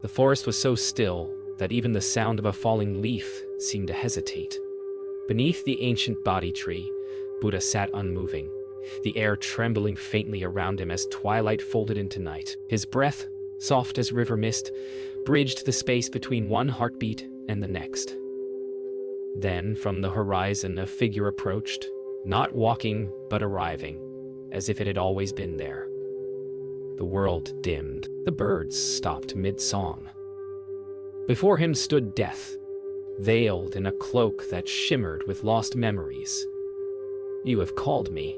The forest was so still that even the sound of a falling leaf seemed to hesitate. Beneath the ancient Bodhi tree, Buddha sat unmoving, the air trembling faintly around him as twilight folded into night. His breath, soft as river mist, bridged the space between one heartbeat and the next. Then, from the horizon, a figure approached, not walking, but arriving, as if it had always been there. The world dimmed. The birds stopped mid-song. Before him stood Death, veiled in a cloak that shimmered with lost memories. "You have called me,"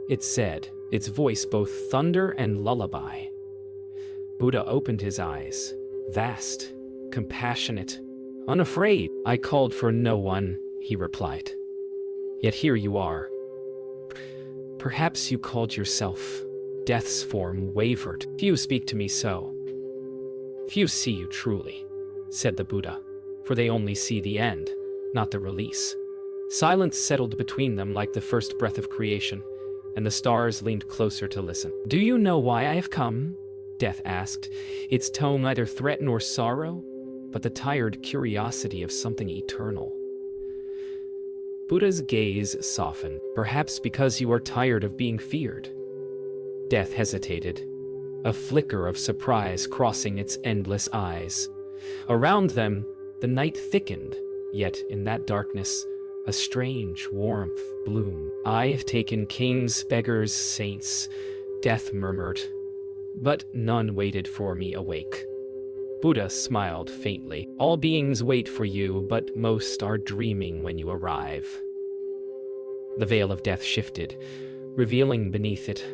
it said, its voice both thunder and lullaby. Buddha opened his eyes, vast, compassionate, unafraid. "I called for no one," he replied. "Yet here you are. Perhaps you called yourself." Death's form wavered. "Few speak to me so. Few see you truly," said the Buddha, "for they only see the end, not the release." Silence settled between them like the first breath of creation, and the stars leaned closer to listen. "Do you know why I have come?" Death asked, its tone neither threat nor sorrow, but the tired curiosity of something eternal. Buddha's gaze softened. "Perhaps because you are tired of being feared." Death hesitated, a flicker of surprise crossing its endless eyes. Around them, the night thickened, yet in that darkness, a strange warmth bloomed. "I have taken kings, beggars, saints," Death murmured, "but none waited for me awake." Buddha smiled faintly. "All beings wait for you, but most are dreaming when you arrive." The veil of death shifted, revealing beneath it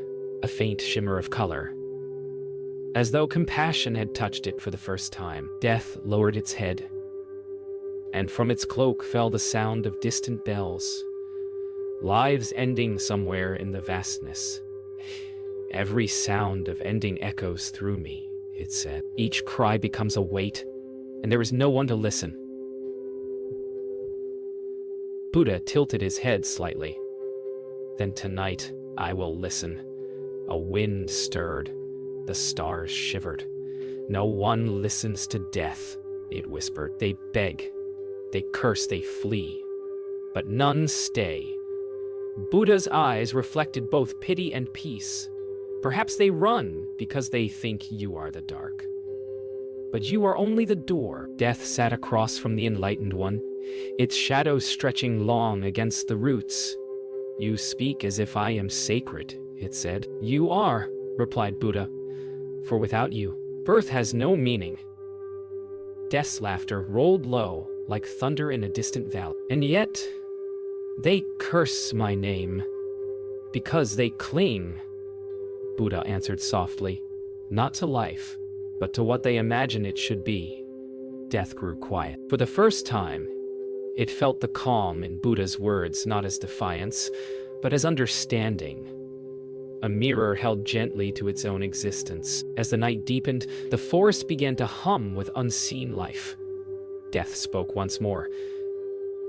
a faint shimmer of color. As though compassion had touched it for the first time, Death lowered its head, and from its cloak fell the sound of distant bells, lives ending somewhere in the vastness. "Every sound of ending echoes through me," it said. "Each cry becomes a weight, and there is no one to listen." Buddha tilted his head slightly. "Then tonight I will listen." A wind stirred. The stars shivered. "No one listens to death," it whispered. "They beg, they curse, they flee, but none stay." Buddha's eyes reflected both pity and peace. "Perhaps they run because they think you are the dark. But you are only the door." Death sat across from the Enlightened One, its shadow stretching long against the roots. "You speak as if I am sacred," it said. "You are," replied Buddha, "for without you, birth has no meaning." Death's laughter rolled low, like thunder in a distant valley. "And yet, they curse my name, because they cling," Buddha answered softly, "not to life, but to what they imagine it should be." Death grew quiet. For the first time, it felt the calm in Buddha's words, not as defiance, but as understanding. A mirror held gently to its own existence. As the night deepened, the forest began to hum with unseen life. Death spoke once more.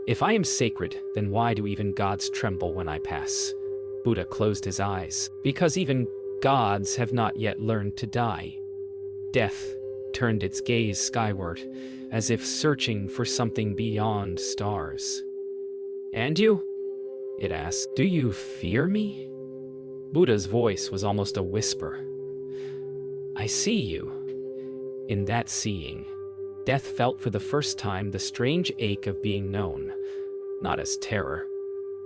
"If I am sacred, then why do even gods tremble when I pass?" Buddha closed his eyes. "Because even gods have not yet learned to die." Death turned its gaze skyward, as if searching for something beyond stars. "And you?" it asked. "Do you fear me?" Buddha's voice was almost a whisper. "I see you." In that seeing, Death felt for the first time the strange ache of being known, not as terror,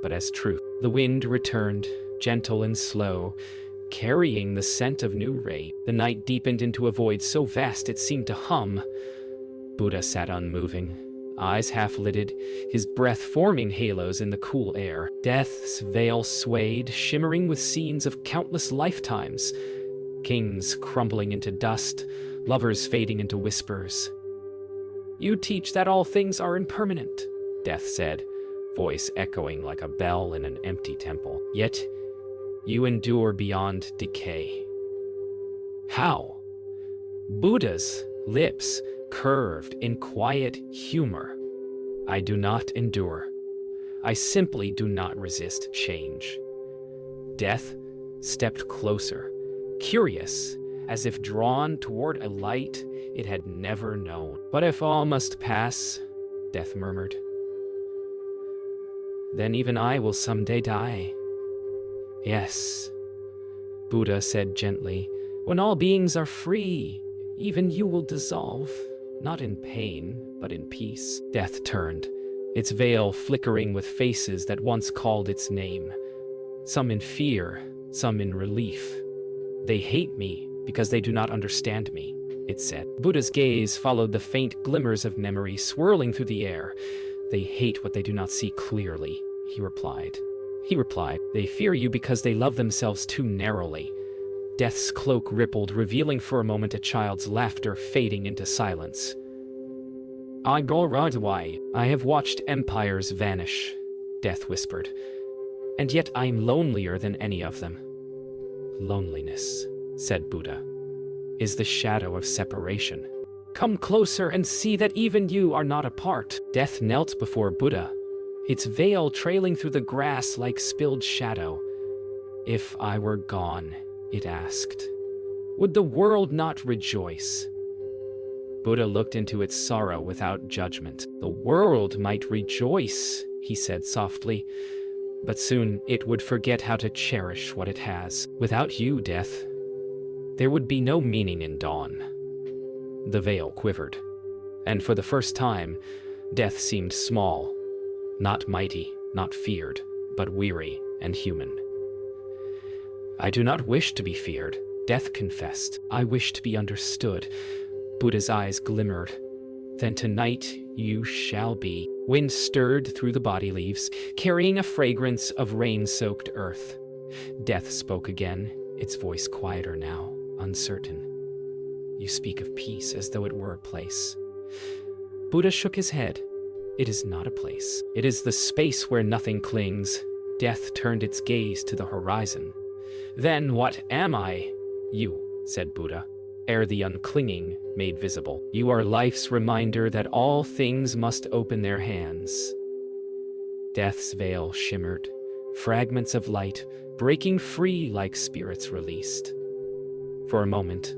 but as truth. The wind returned, gentle and slow, carrying the scent of new rain. The night deepened into a void so vast it seemed to hum. Buddha sat unmoving, eyes half-lidded, his breath forming halos in the cool air. Death's veil swayed, shimmering with scenes of countless lifetimes. Kings crumbling into dust, lovers fading into whispers. "You teach that all things are impermanent," Death said, voice echoing like a bell in an empty temple. "Yet you endure beyond decay." "How?" Buddha's lips curved in quiet humor. "I do not endure. I simply do not resist change." Death stepped closer, curious, as if drawn toward a light it had never known. But if all must pass, Death murmured, then even I will someday die. Yes, Buddha said gently, when all beings are free, even you will dissolve, not in pain, but in peace. Death turned, its veil flickering with faces that once called its name, some in fear, some in relief. They hate me because they do not understand me, it said. Buddha's gaze followed the faint glimmers of memory swirling through the air. They hate what they do not see clearly, he replied. They fear you because they love themselves too narrowly. Death's cloak rippled, revealing for a moment a child's laughter fading into silence. I have watched empires vanish, Death whispered, and yet I'm lonelier than any of them. Loneliness, said Buddha, is the shadow of separation. Come closer and see that even you are not apart. Death knelt before Buddha, its veil trailing through the grass like spilled shadow. If I were gone, it asked, would the world not rejoice? Buddha looked into its sorrow without judgment. The world might rejoice, he said softly, but soon it would forget how to cherish what it has. Without you, Death, there would be no meaning in dawn. The veil quivered, and for the first time, Death seemed small, not mighty, not feared, but weary and human. I do not wish to be feared, Death confessed. I wish to be understood. Buddha's eyes glimmered. Then tonight you shall be. Wind stirred through the body leaves, carrying a fragrance of rain-soaked earth. Death spoke again, its voice quieter now, uncertain. You speak of peace as though it were a place. Buddha shook his head. It is not a place. It is the space where nothing clings. Death turned its gaze to the horizon. Then what am I? You, said Buddha, ere the unclinging made visible. You are life's reminder that all things must open their hands. Death's veil shimmered, fragments of light breaking free like spirits released. For a moment,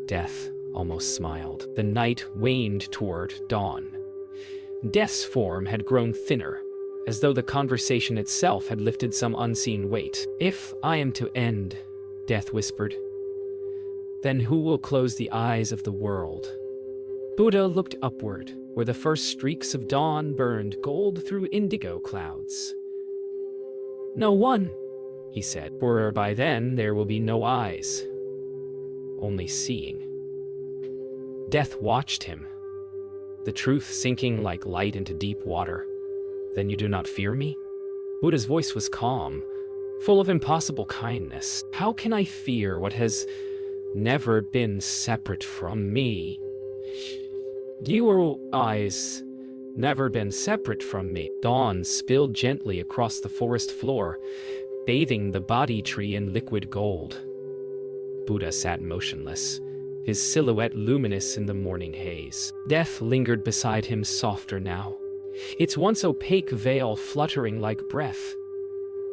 Death almost smiled. The night waned toward dawn. Death's form had grown thinner, as though the conversation itself had lifted some unseen weight. If I am to end, Death whispered, then who will close the eyes of the world? Buddha looked upward, where the first streaks of dawn burned gold through indigo clouds. No one, he said, for by then there will be no eyes, only seeing. Death watched him, the truth sinking like light into deep water. Then you do not fear me? Buddha's voice was calm, full of impossible kindness. How can I fear what has never been separate from me? Your eyes never been separate from me. Dawn spilled gently across the forest floor, bathing the body tree in liquid gold. Buddha sat motionless, his silhouette luminous in the morning haze. Death lingered beside him, softer now, its once opaque veil fluttering like breath.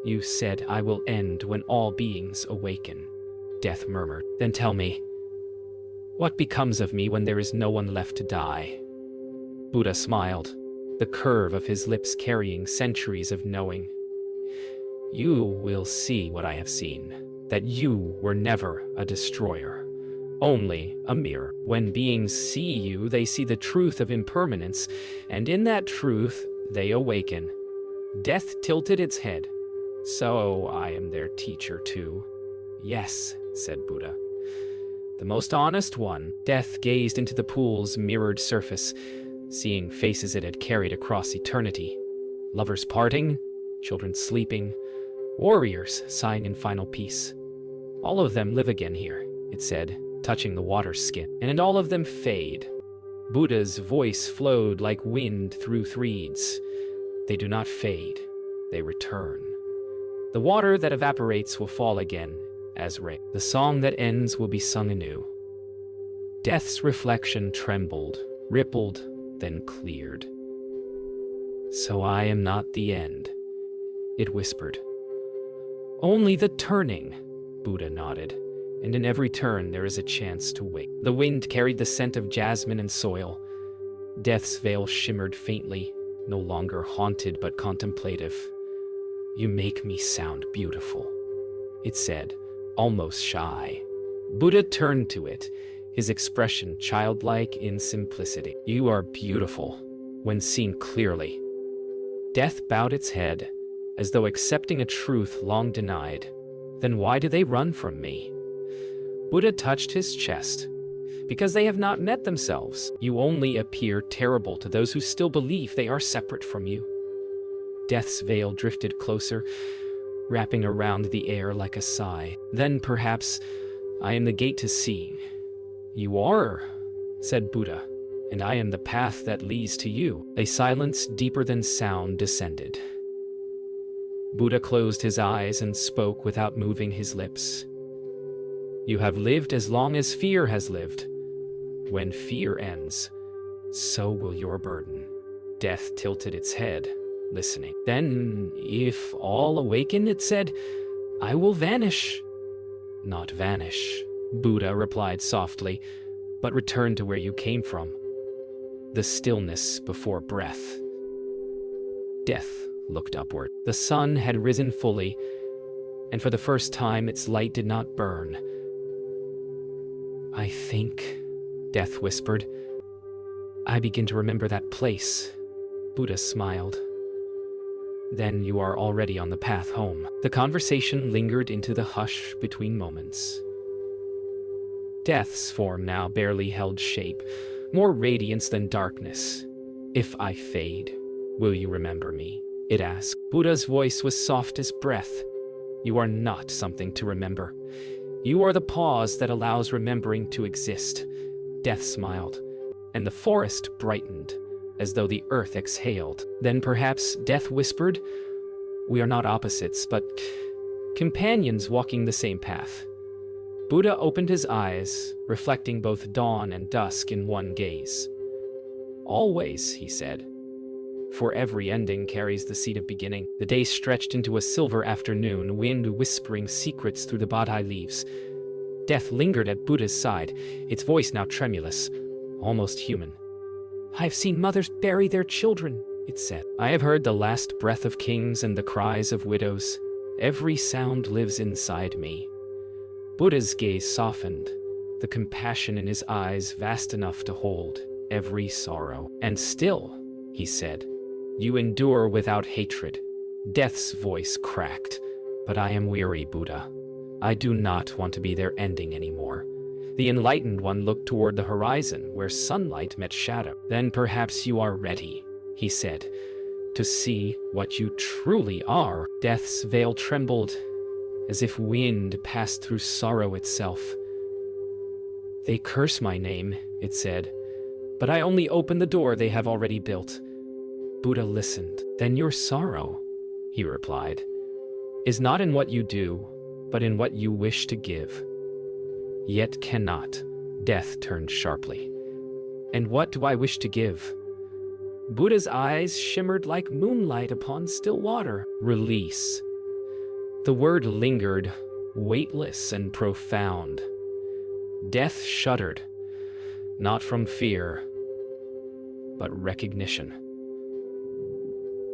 You said I will end when all beings awaken, Death murmured. Then tell me, what becomes of me when there is no one left to die? Buddha smiled, the curve of his lips carrying centuries of knowing. You will see what I have seen, that you were never a destroyer, only a mirror. When beings see you, they see the truth of impermanence, and in that truth, they awaken. Death tilted its head. So I am their teacher too. Yes, said Buddha. The most honest one. Death gazed into the pool's mirrored surface, seeing faces it had carried across eternity. Lovers parting, children sleeping, warriors sighing in final peace. All of them live again here, it said, touching the water's skin, and all of them fade. Buddha's voice flowed like wind through reeds. They do not fade, they return. The water that evaporates will fall again as rain. The song that ends will be sung anew. Death's reflection trembled, rippled, then cleared. So I am not the end, it whispered. Only the turning, Buddha nodded, and in every turn there is a chance to wake. The wind carried the scent of jasmine and soil. Death's veil shimmered faintly, no longer haunted but contemplative. "You make me sound beautiful," it said, almost shy. Buddha turned to it, his expression childlike in simplicity. "You are beautiful, when seen clearly." Death bowed its head, as though accepting a truth long denied. "Then why do they run from me?" Buddha touched his chest. "Because they have not met themselves. You only appear terrible to those who still believe they are separate from you." Death's veil drifted closer, wrapping around the air like a sigh. "Then perhaps I am the gate to seeing." "You are," said Buddha, "and I am the path that leads to you." A silence deeper than sound descended. Buddha closed his eyes and spoke without moving his lips. "You have lived as long as fear has lived. When fear ends, so will your burden." Death tilted its head, listening. "Then, if all awaken," it said, "I will vanish." "Not vanish," Buddha replied softly, "but return to where you came from. The stillness before breath." Death looked upward. The sun had risen fully, and for the first time its light did not burn. "I think," Death whispered, "I begin to remember that place." Buddha smiled. "Then you are already on the path home." The conversation lingered into the hush between moments. Death's form now barely held shape, more radiance than darkness. "If I fade, will you remember me?" it asked. Buddha's voice was soft as breath. "You are not something to remember. You are the pause that allows remembering to exist." Death smiled, and the forest brightened, as though the earth exhaled. Then perhaps, Death whispered, "We are not opposites, but companions walking the same path." Buddha opened his eyes, reflecting both dawn and dusk in one gaze. "Always," he said, "for every ending carries the seed of beginning." The day stretched into a silver afternoon, wind whispering secrets through the badai leaves. Death lingered at Buddha's side, its voice now tremulous, almost human. "I have seen mothers bury their children," it said. "I have heard the last breath of kings and the cries of widows. Every sound lives inside me." Buddha's gaze softened, the compassion in his eyes vast enough to hold every sorrow. "And still," he said, "you endure without hatred." Death's voice cracked. "But I am weary, Buddha. I do not want to be their ending anymore." The enlightened one looked toward the horizon, where sunlight met shadow. "Then perhaps you are ready," he said, "to see what you truly are." Death's veil trembled, as if wind passed through sorrow itself. "They curse my name," it said, "but I only open the door they have already built." Buddha listened. "Then your sorrow," he replied, "is not in what you do, but in what you wish to give. Yet cannot." Death turned sharply. "And what do I wish to give?" Buddha's eyes shimmered like moonlight upon still water. "Release." The word lingered, weightless and profound. Death shuddered, not from fear, but recognition.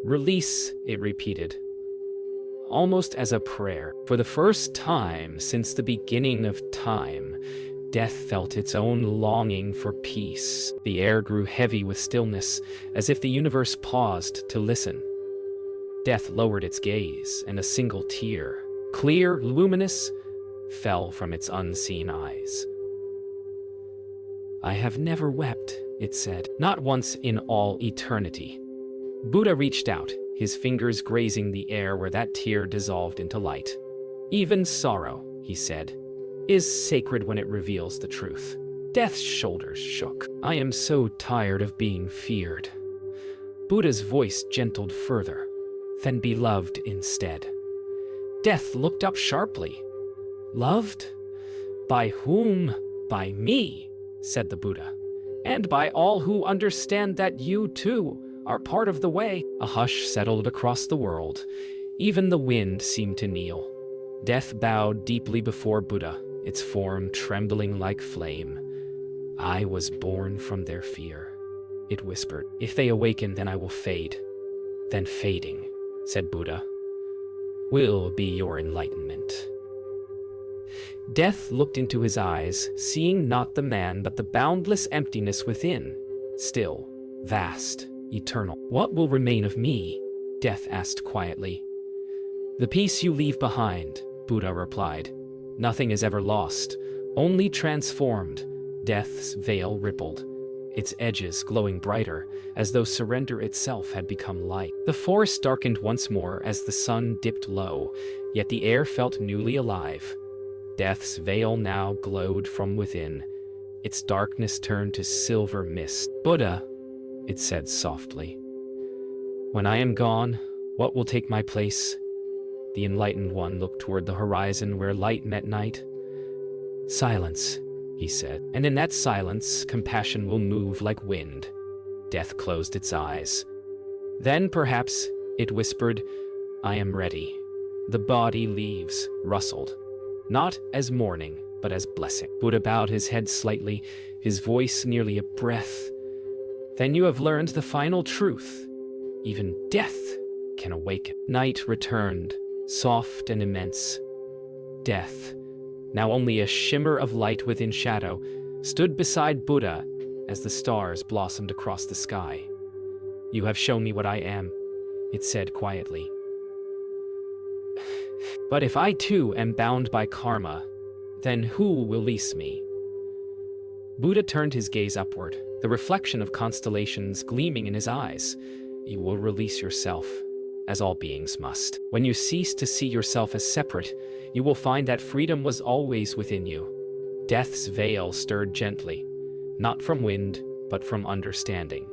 "Release," it repeated, almost as a prayer. For the first time since the beginning of time, Death felt its own longing for peace. The air grew heavy with stillness, as if the universe paused to listen. Death lowered its gaze, and a single tear, clear, luminous, fell from its unseen eyes. "I have never wept," it said, "not once in all eternity." Buddha reached out, his fingers grazing the air where that tear dissolved into light. "Even sorrow," he said, "is sacred when it reveals the truth." Death's shoulders shook. "I am so tired of being feared." Buddha's voice gentled further. "Then be loved instead." Death looked up sharply. "Loved? By whom?" "By me," said the Buddha, "and by all who understand that you, too, are part of the way." A hush settled across the world. Even the wind seemed to kneel. Death bowed deeply before Buddha. its form trembling like flame. I was born from their fear, it whispered. If they awaken, then I will fade. Then fading, said Buddha, will be your enlightenment. Death looked into his eyes, seeing not the man but the boundless emptiness within, still, vast, eternal. What will remain of me? Death asked quietly. The peace you leave behind, Buddha replied. Nothing is ever lost, only transformed. Death's veil rippled, its edges glowing brighter, as though surrender itself had become light. The forest darkened once more as the sun dipped low, yet the air felt newly alive. Death's veil now glowed from within. Its darkness turned to silver mist. Buddha, it said softly, when I am gone, what will take my place? The enlightened one looked toward the horizon where light met night. Silence, he said, and in that silence, compassion will move like wind. Death closed its eyes. Then, perhaps, it whispered, I am ready. The body leaves, rustled, not as mourning, but as blessing. Buddha bowed his head slightly, his voice nearly a breath. Then you have learned the final truth. Even death can awaken. Night returned, soft and immense. Death, now only a shimmer of light within shadow, stood beside Buddha as the stars blossomed across the sky. You have shown me what I am, it said quietly. But if I too am bound by karma, then who will release me? Buddha turned his gaze upward, the reflection of constellations gleaming in his eyes. You will release yourself, as all beings must. When you cease to see yourself as separate, you will find that freedom was always within you. Death's veil stirred gently, not from wind, but from understanding.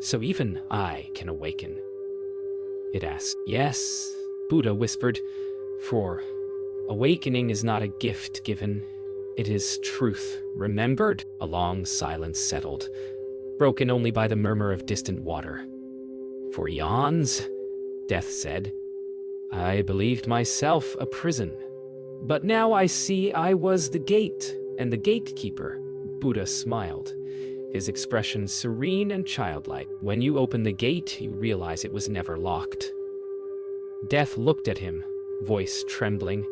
So even I can awaken, it asked. Yes, Buddha whispered, for awakening is not a gift given, it is truth remembered. A long silence settled, broken only by the murmur of distant water. For eons, Death said, I believed myself a prison. But now I see I was the gate and the gatekeeper. Buddha smiled, his expression serene and childlike. When you open the gate, you realize it was never locked. Death looked at him, voice trembling.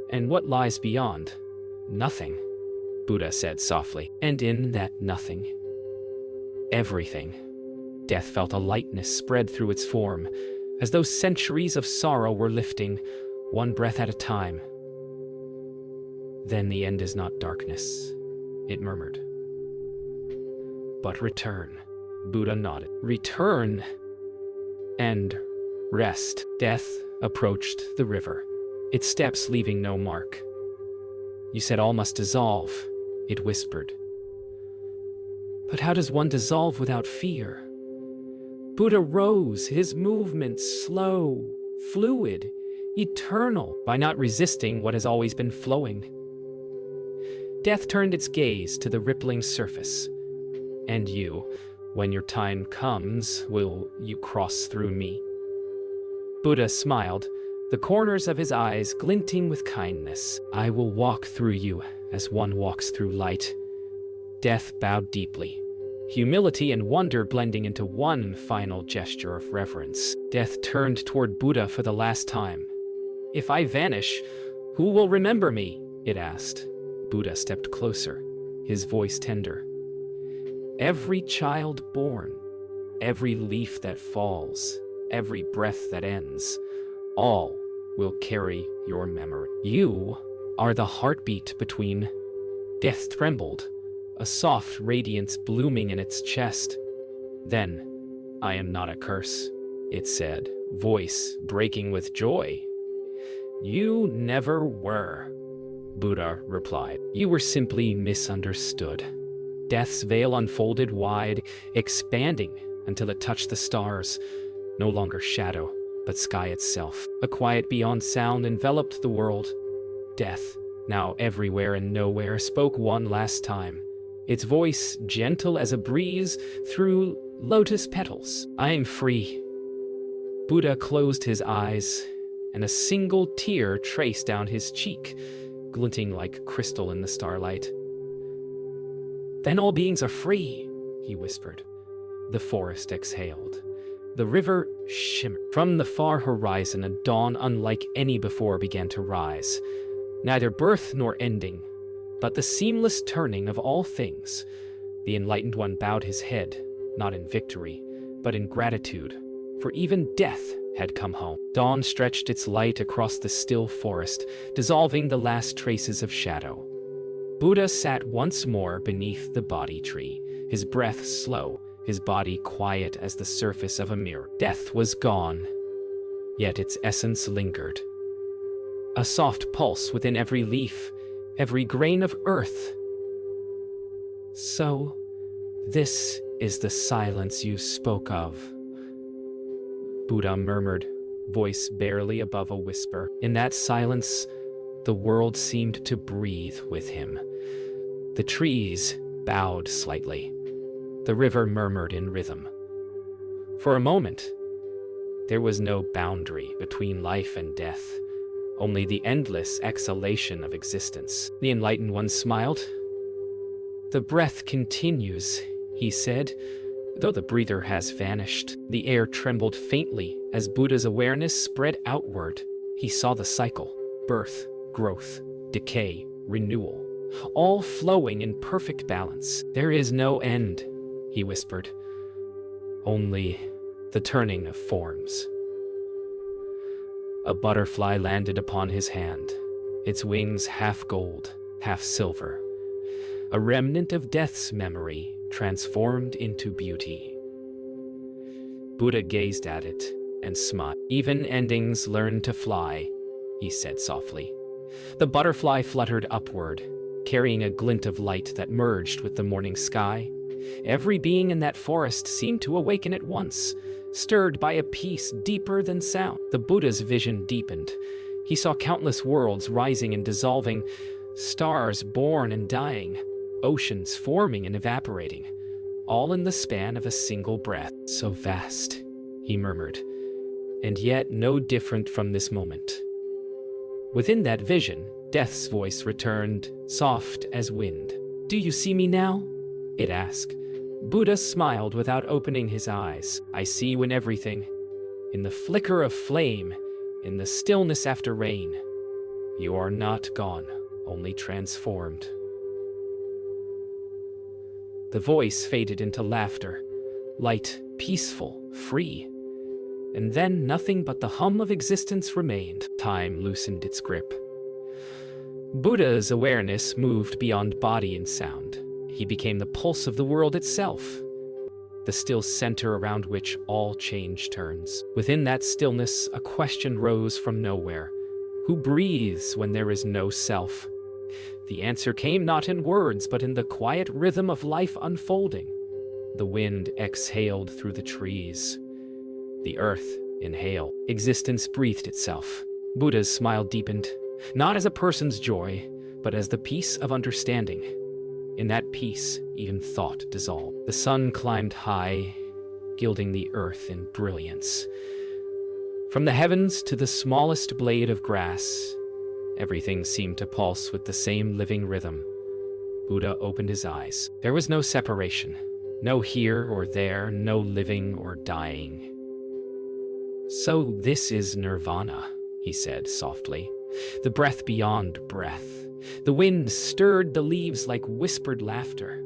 And what lies beyond? Nothing, Buddha said softly. And in that nothing, everything. Death felt a lightness spread through its form, as though centuries of sorrow were lifting, one breath at a time. Then the end is not darkness, it murmured. But return, Buddha nodded. Return and rest. Death approached the river, its steps leaving no mark. You said all must dissolve, it whispered. But how does one dissolve without fear? Buddha rose, his movements slow, fluid, eternal, by not resisting what has always been flowing. Death turned its gaze to the rippling surface. And you, when your time comes, will you cross through me? Buddha smiled, the corners of his eyes glinting with kindness. I will walk through you as one walks through light. Death bowed deeply, humility and wonder blending into one final gesture of reverence. Death turned toward Buddha for the last time. If I vanish, who will remember me? It asked. Buddha stepped closer, his voice tender. Every child born, every leaf that falls, every breath that ends, all will carry your memory. You are the heartbeat between. Death trembled, a soft radiance blooming in its chest. Then, I am not a curse, it said, voice breaking with joy. You never were, Buddha replied. You were simply misunderstood. Death's veil unfolded wide, expanding until it touched the stars. No longer shadow, but sky itself. A quiet beyond sound enveloped the world. Death, now everywhere and nowhere, spoke one last time, its voice gentle as a breeze through lotus petals. I am free. Buddha closed his eyes, and a single tear traced down his cheek. glinting like crystal in the starlight. "Then all beings are free," he whispered. The forest exhaled. The river shimmered. From the far horizon, a dawn unlike any before began to rise. Neither birth nor ending, but the seamless turning of all things. The Enlightened One bowed his head, not in victory, but in gratitude, for even death had come home. Dawn stretched its light across the still forest, dissolving the last traces of shadow. Buddha sat once more beneath the Bodhi tree, his breath slow, his body quiet as the surface of a mirror. Death was gone, yet its essence lingered. A soft pulse within every leaf, every grain of earth. "So, this is the silence you spoke of," Buddha murmured, voice barely above a whisper. In that silence, the world seemed to breathe with him. The trees bowed slightly. The river murmured in rhythm. For a moment, there was no boundary between life and death, only the endless exhalation of existence. The Enlightened One smiled. "The breath continues," he said, "though the breather has vanished." The air trembled faintly as Buddha's awareness spread outward. He saw the cycle: birth, growth, decay, renewal, all flowing in perfect balance. "There is no end," he whispered, "only the turning of forms." A butterfly landed upon his hand, its wings half gold, half silver. A remnant of death's memory transformed into beauty. Buddha gazed at it and smiled. "Even endings learn to fly," he said softly. The butterfly fluttered upward, carrying a glint of light that merged with the morning sky. Every being in that forest seemed to awaken at once, stirred by a peace deeper than sound. The Buddha's vision deepened. He saw countless worlds rising and dissolving, stars born and dying, oceans forming and evaporating, all in the span of a single breath. "So vast," he murmured, "and yet no different from this moment." Within that vision, Death's voice returned, soft as wind. "Do you see me now?" it asked. Buddha smiled without opening his eyes. "I see you in everything. In the flicker of flame, in the stillness after rain. You are not gone, only transformed." The voice faded into laughter, light, peaceful, free. And then nothing but the hum of existence remained. Time loosened its grip. Buddha's awareness moved beyond body and sound. He became the pulse of the world itself, the still center around which all change turns. Within that stillness, a question rose from nowhere. Who breathes when there is no self? The answer came not in words, but in the quiet rhythm of life unfolding. The wind exhaled through the trees. The earth inhaled. Existence breathed itself. Buddha's smile deepened, not as a person's joy, but as the peace of understanding. In that peace, even thought dissolved. The sun climbed high, gilding the earth in brilliance. From the heavens to the smallest blade of grass, everything seemed to pulse with the same living rhythm. Buddha opened his eyes. There was no separation, no here or there, no living or dying. "So this is nirvana," he said softly. "The breath beyond breath." The wind stirred the leaves like whispered laughter.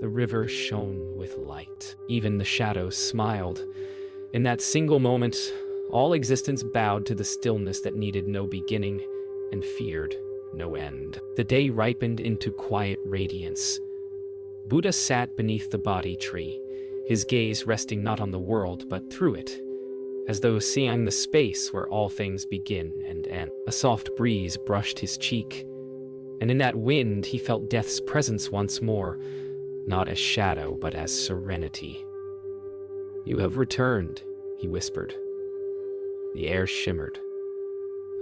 The river shone with light. Even the shadows smiled. In that single moment, all existence bowed to the stillness that needed no beginning and feared no end. The day ripened into quiet radiance. Buddha sat beneath the Bodhi tree, his gaze resting not on the world but through it, as though seeing the space where all things begin and end. A soft breeze brushed his cheek, and in that wind he felt death's presence once more, not as shadow but as serenity. "You have returned," he whispered. The air shimmered.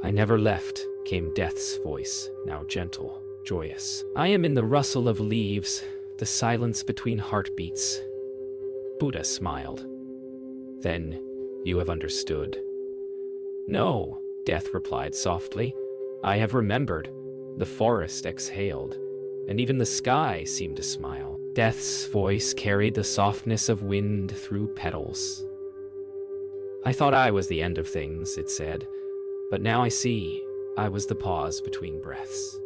"I never left," came Death's voice, now gentle, joyous. "I am in the rustle of leaves, the silence between heartbeats." Buddha smiled. "Then you have understood." "No," Death replied softly. "I have remembered. The forest exhaled, and even the sky seemed to smile. Death's voice carried the softness of wind through petals. I thought I was the end of things, it said, but now I see I was the pause between breaths.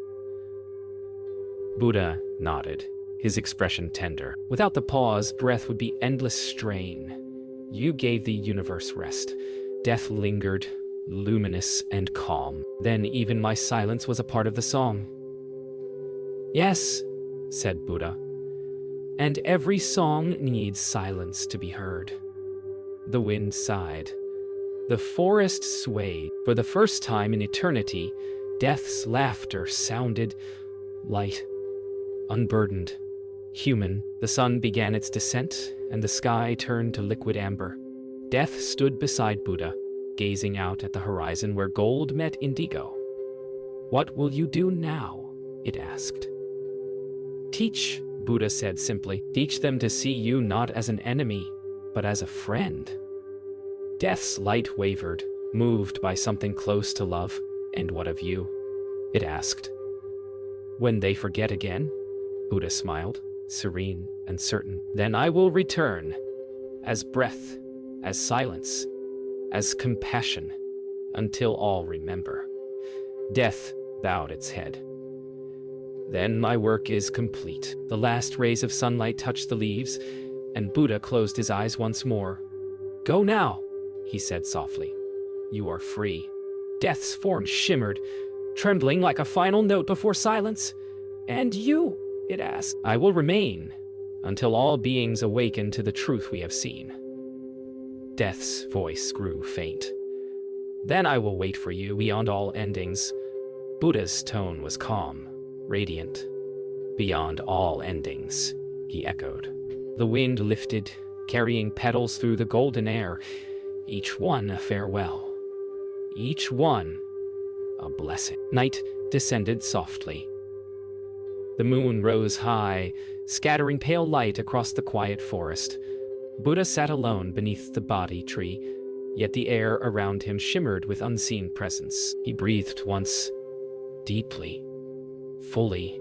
Buddha nodded, his expression tender. Without the pause, breath would be endless strain. You gave the universe rest. Death lingered, luminous and calm. Then even my silence was a part of the song. Yes, said Buddha, and every song needs silence to be heard. The wind sighed. The forest swayed. For the first time in eternity, Death's laughter sounded light, unburdened, human. The sun began its descent, and the sky turned to liquid amber. Death stood beside Buddha, gazing out at the horizon where gold met indigo. What will you do now? It asked. Teach, Buddha said simply. Teach them to see you not as an enemy, but as a friend. Death's light wavered, moved by something close to love. And what of you? It asked. When they forget again, Buddha smiled, serene and certain. Then I will return, as breath, as silence, as compassion, until all remember. Death bowed its head. Then my work is complete. The last rays of sunlight touched the leaves, and Buddha closed his eyes once more. Go now, he said softly. You are free. Death's form shimmered, trembling like a final note before silence. And you, it asked. I will remain until all beings awaken to the truth we have seen. Death's voice grew faint. Then I will wait for you beyond all endings. Buddha's tone was calm, radiant. Beyond all endings, he echoed. The wind lifted, carrying petals through the golden air, each one a farewell, each one a blessing. Night descended softly. The moon rose high, scattering pale light across the quiet forest. Buddha sat alone beneath the Bodhi tree, yet the air around him shimmered with unseen presence. He breathed once, deeply, fully,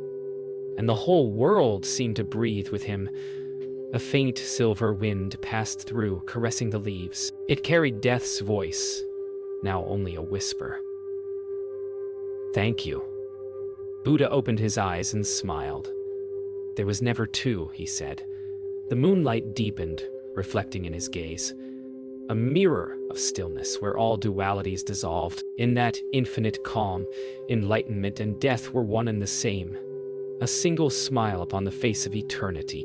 and the whole world seemed to breathe with him. A faint silver wind passed through, caressing the leaves. It carried Death's voice, now only a whisper. Thank you. Buddha opened his eyes and smiled. There was never two, he said. The moonlight deepened, reflecting in his gaze. A mirror of stillness where all dualities dissolved. In that infinite calm, enlightenment and death were one and the same. A single smile upon the face of eternity.